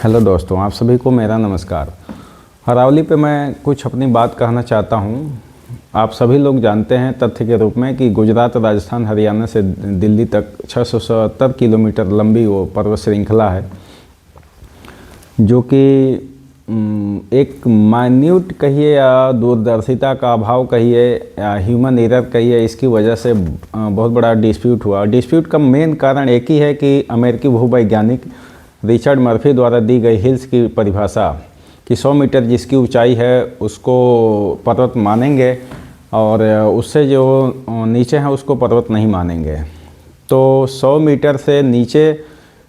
Hello दोस्तों, आप सभी को मेरा नमस्कार। अरावली पे मैं कुछ अपनी बात कहना चाहता हूँ। आप सभी लोग जानते हैं तथ्य के रूप में कि गुजरात, राजस्थान, हरियाणा से दिल्ली तक 670 किलोमीटर लंबी वो पर्वत श्रृंखला है, जो कि एक माइन्यूट कहिए या दूरदर्शिता का अभाव कहिए या ह्यूमन एरर कहिए, इसकी वजह से बहुत बड़ा डिस्प्यूट हुआ। डिस्प्यूट का मेन कारण एक ही है कि अमेरिकी भूवैज्ञानिक रिचर्ड मर्फी द्वारा दी गई हिल्स की परिभाषा कि 100 मीटर जिसकी ऊंचाई है उसको पर्वत मानेंगे और उससे जो नीचे हैं उसको पर्वत नहीं मानेंगे। तो 100 मीटर से नीचे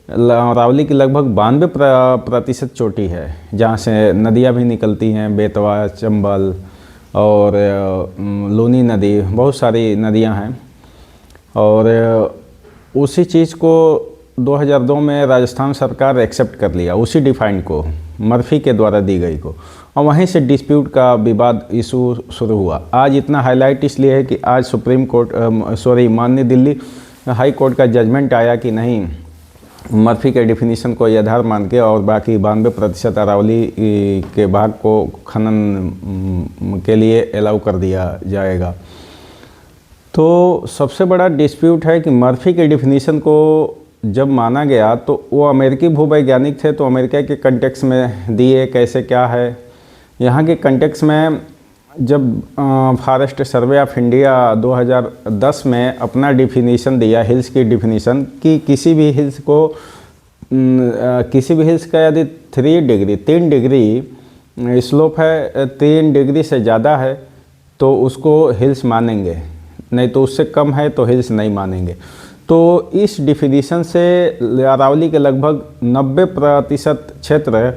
अरावली की लगभग 92% चोटी है, जहाँ से नदियाँ भी निकलती हैं, बेतवा, चंबल और लूनी नदी, बहुत सारी नदियाँ हैं। और उसी चीज़ को 2002 में राजस्थान सरकार एक्सेप्ट कर लिया, उसी डिफाइन को, मर्फी के द्वारा दी गई को, और वहीं से डिस्प्यूट का विवाद इशू शुरू हुआ। आज इतना हाईलाइट इसलिए है कि आज सुप्रीम कोर्ट माननीय दिल्ली हाई कोर्ट का जजमेंट आया कि नहीं, मर्फी के डिफिनीशन को आधार मान के और बाकी 92% अरावली के भाग को खनन के लिए अलाउ कर दिया जाएगा। तो सबसे बड़ा डिस्प्यूट है कि मर्फी के डिफिनीशन को जब माना गया तो वो अमेरिकी भूवैज्ञानिक थे, तो अमेरिका के कंटेक्स में दिए कैसे क्या है। यहाँ के कंटेक्स में जब फॉरेस्ट सर्वे ऑफ इंडिया 2010 में अपना डिफिनीशन दिया हिल्स की डिफिनीशन कि किसी भी हिल्स का यदि 3 डिग्री स्लोप है, 3 डिग्री से ज़्यादा है तो उसको हिल्स मानेंगे, नहीं तो उससे कम है तो हिल्स नहीं मानेंगे। तो इस डिफिनीशन से अरावली के लगभग 90% क्षेत्र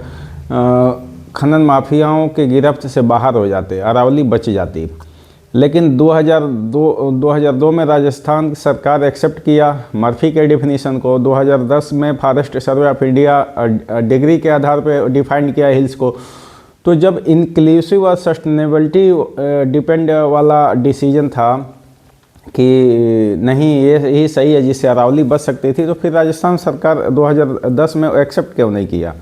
खनन माफियाओं के गिरफ्त से बाहर हो जाते, अरावली बच जाती। लेकिन 2002 में राजस्थान सरकार एक्सेप्ट किया मर्फी के डिफिनीशन को। 2010 में forest survey of India degree के आधार पर डिफाइन किया हिल्स को। तो जब इंक्लूसिव और सस्टेनेबिलिटी डिपेंड वाला डिसीजन था कि नहीं यही सही है जिससे अरावली बच सकती थी, तो फिर राजस्थान सरकार 2010 में एक्सेप्ट क्यों नहीं किया।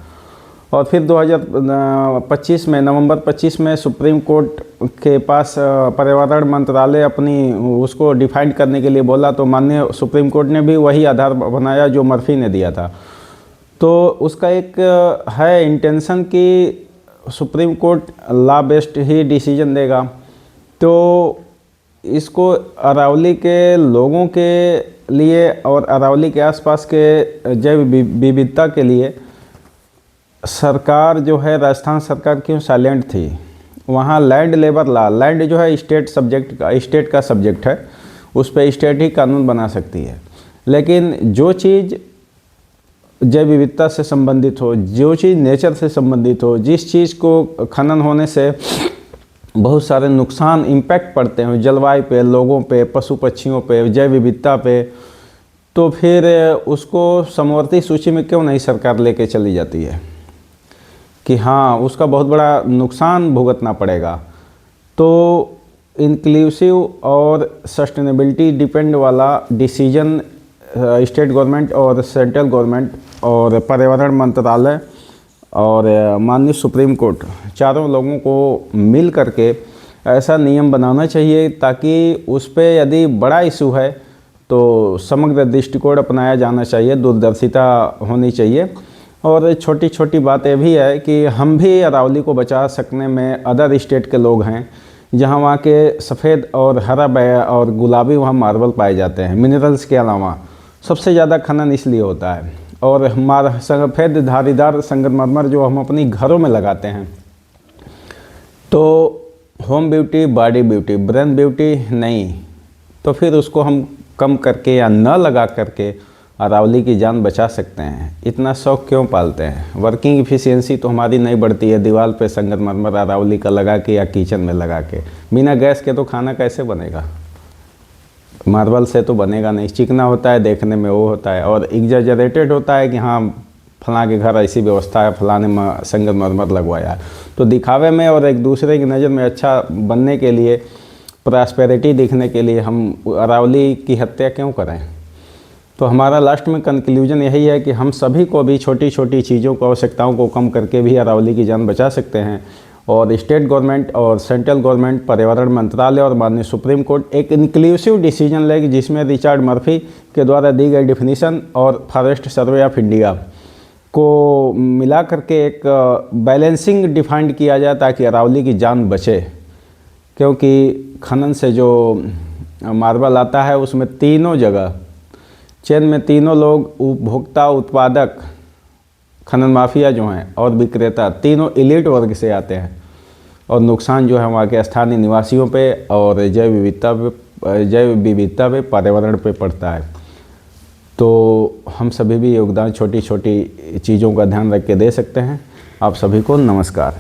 और फिर 2025 में, नवंबर 25 में सुप्रीम कोर्ट के पास पर्यावरण मंत्रालय अपनी उसको डिफाइन करने के लिए बोला, तो माननीय सुप्रीम कोर्ट ने भी वही आधार बनाया जो मर्फी ने दिया था। तो उसका एक है इंटेंशन कि सुप्रीम कोर्ट लॉ बेस्ड ही डिसीजन देगा। तो इसको अरावली के लोगों के लिए और अरावली के आसपास के जैव विविधता के लिए सरकार जो है, राजस्थान सरकार क्यों साइलेंट थी। वहाँ लैंड लेबर लॉ, लैंड जो है स्टेट का सब्जेक्ट है, उस पर स्टेट ही कानून बना सकती है। लेकिन जो चीज़ जैव विविधता से संबंधित हो, जो चीज़ नेचर से संबंधित हो, जिस चीज़ को खनन होने से बहुत सारे नुकसान इम्पैक्ट पड़ते हैं जलवायु पे, लोगों पे, पशु पक्षियों पे, जैव विविधता पे, तो फिर उसको समवर्ती सूची में क्यों नहीं सरकार लेके चली जाती है कि हाँ उसका बहुत बड़ा नुकसान भुगतना पड़ेगा। तो इंक्लूसिव और सस्टेनेबिलिटी डिपेंड वाला डिसीजन स्टेट गवर्नमेंट और सेंट्रल गवर्नमेंट और पर्यावरण मंत्रालय और माननीय सुप्रीम कोर्ट, चारों लोगों को मिल करके ऐसा नियम बनाना चाहिए ताकि उस पर यदि बड़ा इशू है तो समग्र दृष्टिकोण अपनाया जाना चाहिए, दूरदर्शिता होनी चाहिए। और छोटी छोटी बात ये भी है कि हम भी अरावली को बचा सकने में अदर स्टेट के लोग हैं, जहाँ वहाँ के सफ़ेद और हरा और गुलाबी वहाँ मार्बल पाए जाते हैं। मिनरल्स के अलावा सबसे ज़्यादा खनन इसलिए होता है। और हमारा सफ़ेद धारीदार संगमरमर जो हम अपनी घरों में लगाते हैं, तो home beauty, body beauty, brain beauty नहीं, तो फिर उसको हम कम करके या न लगा करके अरावली की जान बचा सकते हैं। इतना शौक़ क्यों पालते हैं। वर्किंग इफ़िशियंसी तो हमारी नहीं बढ़ती है दीवार पे संगमरमर अरावली का लगा के या किचन में लगा के। बिना गैस के तो खाना कैसे बनेगा, मार्बल से तो बनेगा नहीं, चिकना होता है देखने में, वो होता है और एग्जैजरेटेड होता है कि हाँ फलां के घर ऐसी व्यवस्था है, फलाने में संगमरमर लगवाया है। तो दिखावे में और एक दूसरे की नज़र में अच्छा बनने के लिए, प्रॉस्पेरिटी दिखने के लिए हम अरावली की हत्या क्यों करें। तो हमारा लास्ट में कंक्लूजन यही है कि हम सभी को भी छोटी छोटी चीज़ों को, आवश्यकताओं को कम करके भी अरावली की जान बचा सकते हैं। और स्टेट गवर्नमेंट और सेंट्रल गवर्नमेंट, पर्यावरण मंत्रालय और माननीय सुप्रीम कोर्ट एक इंक्लूसिव डिसीजन लेगी जिसमें रिचर्ड मर्फी के द्वारा दी गई डिफिनीशन और फॉरेस्ट सर्वे ऑफ इंडिया को मिला करके एक बैलेंसिंग डिफाइंड किया जाए ताकि अरावली की जान बचे। क्योंकि खनन से जो मार्बल आता है उसमें तीनों जगह चेन में तीनों लोग, उपभोक्ता, उत्पादक, खनन माफिया जो हैं और विक्रेता, तीनों एलीट वर्ग से आते हैं। और नुकसान जो है वहाँ के स्थानीय निवासियों पे और जैव विविधता पे, पर्यावरण पे पड़ता है। तो हम सभी भी योगदान छोटी छोटी चीज़ों का ध्यान रख के दे सकते हैं। आप सभी को नमस्कार।